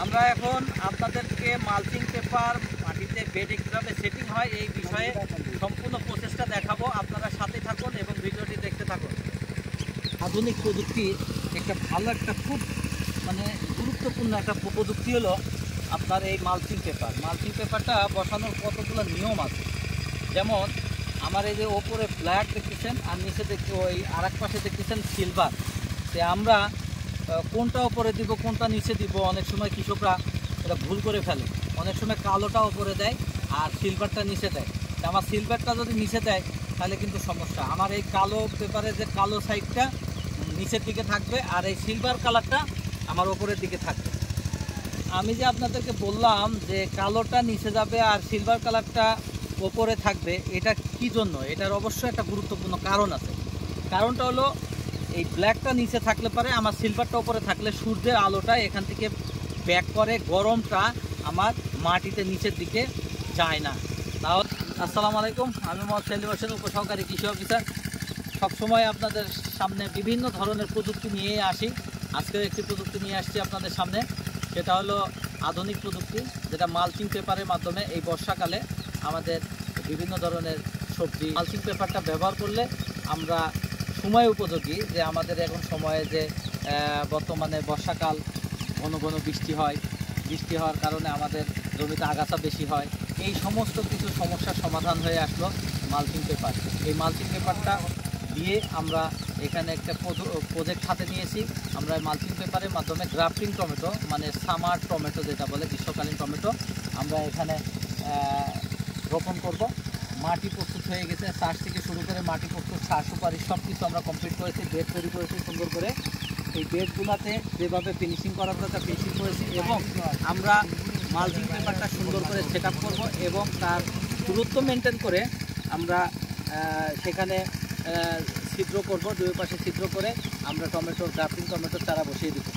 আমরা এখন আপনাদেরকে মালচিং পেপার মাটিতে বেডে কীভাবে সেটিং হয় এই বিষয়ে সম্পূর্ণ প্রসেসটা দেখাবো। আপনারা সাথে থাকুন এবং ভিডিওটি দেখতে থাকুন। আধুনিক প্রযুক্তি একটা ভালো একটা খুব গুরুত্বপূর্ণ একটা প্রযুক্তি হলো আপনার এই মালচিং পেপার। মালচিং পেপারটা বসানোর কতগুলো নিয়ম আছে। যেমন আমার এই যে ওপরে ব্ল্যাক দেখতেছেন আর নিচে ওই আর এক পাশে দেখতেছেন সিলভার। সে আমরা কোনটা ওপরে দিব কোনটা নিচে দিব অনেক সময় কৃষকরা এটা ভুল করে ফেলে। অনেক সময় কালোটা ওপরে দেয় আর সিলভারটা নিচে দেয়। আমার সিলভারটা যদি নিচে দেয় তাহলে কিন্তু সমস্যা। আমার এই কালো পেপারের যে কালো সাইডটা নিচের দিকে থাকবে আর এই সিলভার কালারটা আমার ওপরের দিকে থাকবে। আমি যে আপনাদেরকে বললাম যে কালোটা নিচে যাবে আর সিলভার কালারটা ওপরে থাকবে, এটা কি জন্য? এটার অবশ্যই একটা গুরুত্বপূর্ণ কারণ আছে। কারণটা হলো এই ব্ল্যাকটা নিচে থাকলে পারে আমার সিলভারটা উপরে থাকলে সূর্যের আলোটা এখান থেকে ব্যাক করে, গরমটা আমার মাটিতে নিচের দিকে যায় না। তাহলে আসসালামু আলাইকুম, আমি মোহাম্মদ সেলিম হোসেন, উপসহকারী কৃষি অফিসার। সবসময় আপনাদের সামনে বিভিন্ন ধরনের প্রযুক্তি নিয়ে আসি। আজকের একটি প্রযুক্তি নিয়ে আসছি আপনাদের সামনে, সেটা হলো আধুনিক প্রযুক্তি, যেটা মালচিং পেপারের মাধ্যমে এই বর্ষাকালে আমাদের বিভিন্ন ধরনের সবজি মালচিং পেপারটা ব্যবহার করলে আমরা সময় উপযোগী, যে আমাদের এখন সময়ে যে বর্তমানে বর্ষাকাল ঘন ঘন বৃষ্টি হয়, বৃষ্টি হওয়ার কারণে আমাদের জমিতে আগাছা বেশি হয়, এই সমস্ত কিছু সমস্যার সমাধান হয়ে আসলো মালচিং পেপার। এই মালচিং পেপারটা দিয়ে আমরা এখানে একটা প্রজেক্ট হাতে নিয়েছি। আমরা মালচিং পেপারের মাধ্যমে গ্রাফটিং টমেটো, মানে সামার টমেটো যেটা বলে গ্রীষ্মকালীন টমেটো, আমরা এখানে রোপণ করব। মাটি প্রস্তুত হয়ে গেছে, চাষ থেকে শুরু করে মাটি প্রস্তুত, সার সুপারি সব কিছু আমরা কমপ্লিট করেছি। বেড তৈরি করেছি সুন্দর করে। এই বেডগুলোতে যেভাবে ফিনিশিং করার কথা ফিনিশিং করেছি এবং আমরা মালচিং পেপারটা সুন্দর করে সেট আপ করবো এবং তার দূরত্ব মেনটেন করে আমরা সেখানে ছিদ্র করব, দুই পাশে ছিদ্র করে আমরা গ্রাফটিং টমেটোর চারা বসিয়ে দেবো।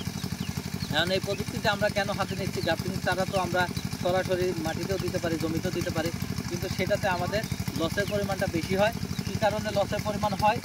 কারণ এই প্রযুক্তিটা আমরা কেন হাতে নিচ্ছি, গ্রাফটিং চারা তো আমরা সরাসরি মাটিতেও দিতে পারি, জমিতেও দিতে পারি, কিন্তু সেটাতে আমাদের লসের পরিমাণটা বেশি হয়। কী কারণে লসের পরিমাণ হয়?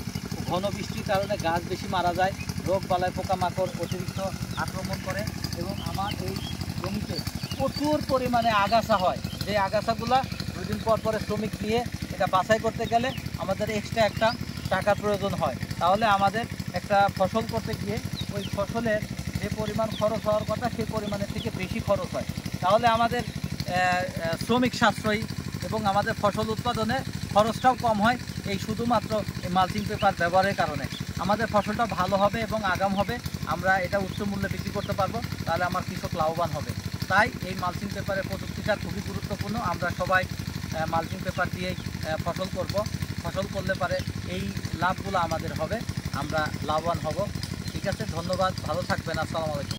ঘন বৃষ্টির কারণে গাছ বেশি মারা যায়, রোগ বালাই পোকামাকড় অতিরিক্ত আক্রমণ করে এবং আমার এই জমিতে প্রচুর পরিমাণে আগাছা হয়। যে আগাছাগুলো দুদিন পর পরে শ্রমিক দিয়ে এটা বাছাই করতে গেলে আমাদের এক্সট্রা একটা টাকার প্রয়োজন হয়। তাহলে আমাদের একটা ফসল করতে গিয়ে ওই ফসলের যে পরিমাণ খরচ হওয়ার কথা সেই পরিমাণের থেকে বেশি খরচ হয়। তাহলে আমাদের শ্রমিক সাশ্রয়ী এবং আমাদের ফসল উৎপাদনে খরচটাও কম হয়। এই শুধুমাত্র এই মালচিং পেপার ব্যবহারের কারণে আমাদের ফসলটা ভালো হবে এবং আগাম হবে। আমরা এটা উচ্চ মূল্যে বিক্রি করতে পারবো, তাহলে আমার কৃষক লাভবান হবে। তাই এই মালচিং পেপারের প্রযুক্তিটা খুবই গুরুত্বপূর্ণ। আমরা সবাই মালচিং পেপার দিয়েই ফসল করব। ফসল করলে পারে এই লাভগুলো আমাদের হবে, আমরা লাভবান হব। ঠিক আছে, ধন্যবাদ, ভালো থাকবেন, আসসালামু আলাইকুম।